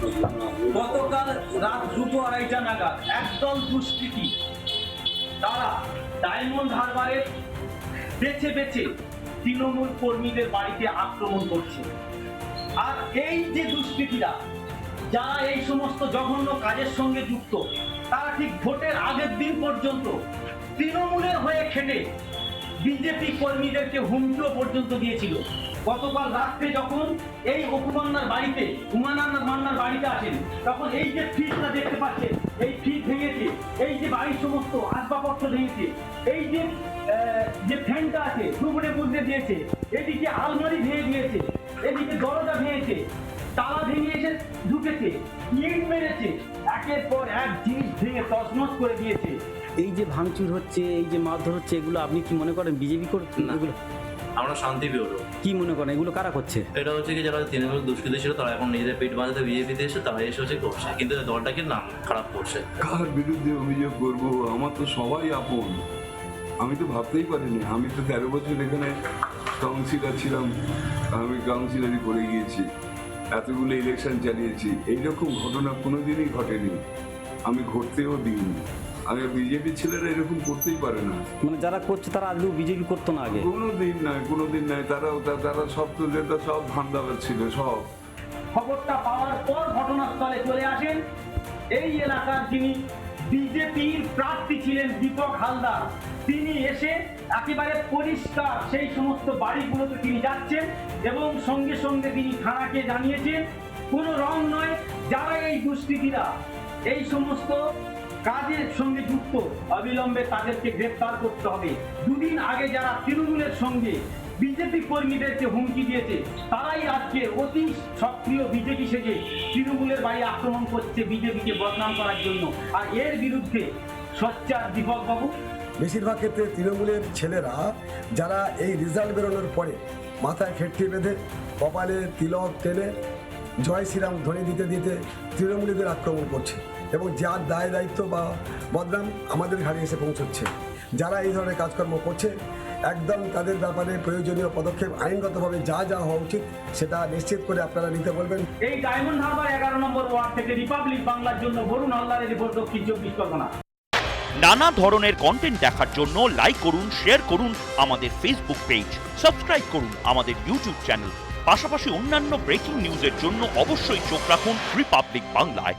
গতকাল রাত 2:30 নাগাদ একদল দুষ্কৃতী তারা ডায়মন্ড হারবারে বেছে বেছে তৃণমূল কর্মীদের বাড়িতে আক্রমণ করছে। আর এই যে দুষ্কৃতীরা যারা এই সমস্ত জঘন্য কাজের সঙ্গে যুক্ত, তারা ঠিক ভোটের আগের দিন পর্যন্ত তৃণমূলের হয়ে খেটে বিজেপি কর্মীদেরকে হুমকিও পর্যন্ত দিয়েছিল। গতকাল রাত্রে যখন এই অপুমান্নার বাড়িতে মান্নার বাড়িতে আসেন, তখন এই যে ফ্রিজটা দেখতে পাচ্ছেন, এই ফ্রিজ ভেঙেছে, এই যে বাড়ির সমস্ত আসবাবপত্র ভেঙেছে, এই যে ফ্যানটা আছে দুপুরে বুঝতে দিয়েছে, এদিকে আলমারি ভেঙে দিয়েছে, এদিকে দরজা ভেঙেছে, তালা ভেঙে এসে ঢুকেছে, ইট মেরেছে, একের পর এক জিনিস ভেঙে তছনছ করে দিয়েছে। এই যে ভাঙচুর হচ্ছে, এই যে মারধর হচ্ছে, এগুলো আপনি কি মনে করেন বিজেপি করছে না? এগুলো আমরা শান্তি ব্যুরো। কি মনে করেন এগুলো কারা করছে? এটা হচ্ছে কি যারা তৃণমূল দুষ্কৃতী ছিল তারা এখন নিজেদের পেট বাঁচাতে বিজেপিতে এসে তারা এসে হচ্ছে করছে, কিন্তু দলটাকে নাম খারাপ করছে। কার বিরুদ্ধে অভিযোগ করবো? আমার তো সবাই আপন। আমি তো ভাবতেই পারিনি। আমি তো 13 বছর এখানে কাউন্সিলর ছিলাম, আমি কাউন্সিলারই করে গিয়েছি, এতগুলো ইলেকশন চালিয়েছি, এইরকম ঘটনা কোনোদিনই ঘটেনি, আমি ঘটতেও দিইনি। আগে বিজেপি ছেলেরা এরকম করতেই পারে না। মানে যারা করছে তারা আজকেও বিজেপি করতো না আগে? কোনোদিন নয়। তারা সব তো যেটা সব ভান্ডার ছিল সব। খবরটা পাওয়ার পর ঘটনাস্থলে চলে আসেন এই এলাকার যিনি বিজেপির প্রার্থী ছিলেন দীপক হালদার। তিনি এসে একেবারে পরিষ্কার সেই সমস্ত বাড়িগুলোতে তিনি যাচ্ছেন এবং সঙ্গে সঙ্গে তিনি থানাকে জানিয়েছেন কোনো রং নয়, যারা এই দুষ্কৃতীরা এই সমস্ত কাজের সঙ্গে যুক্ত অবিলম্বে তাদেরকে গ্রেফতার করতে হবে। দুদিন আগে যারা তৃণমূলের সঙ্গে বিজেপি কর্মীদেরকে হুমকি দিয়েছে, তারাই আজকে অতি সক্রিয় বিজেপি সেজে তৃণমূলের বাড়ি আক্রমণ করছে বিজেপিকে বদনাম করার জন্য। আর এর বিরুদ্ধে সোচ্চার দীপক বাবু। বেশিরভাগ ক্ষেত্রে তৃণমূলের ছেলেরা যারা এই রেজাল্ট বেরোনোর পরে মাথায় ফেটকি বেঁধে কপালে তিলক টেনে জয় শ্রীরাম ধ্বনি দিতে দিতে তৃণমূলীদের আক্রমণ করছে এবং যার দায় দায়িত্ব বা বদনাম আমাদের ঘাড়ে এসে পৌঁছচ্ছে। যারা এই ধরনের কাজকর্ম করছে একদম তাদের ব্যাপারে প্রয়োজনীয় পদক্ষেপ আইনগতভাবে যা যা হওয়া উচিত সেটা নিশ্চিত করে আপনারা নিতে বলবেন। এই ডায়মন্ড হারবার 11 নম্বর ওয়ার্ড থেকে রিপাবলিক বাংলার জন্য বরুণ হালদারের রিপোর্ট, দক্ষিণ 24 পরগনা। নানা ধরনের কন্টেন্ট দেখার জন্য লাইক করুন, শেয়ার করুন আমাদের ফেসবুক পেজ, সাবস্ক্রাইব করুন আমাদের ইউটিউব চ্যানেল। পাশাপাশি অন্যান্য ব্রেকিং নিউজের জন্য অবশ্যই চোখ রাখুন রিপাবলিক বাংলায়।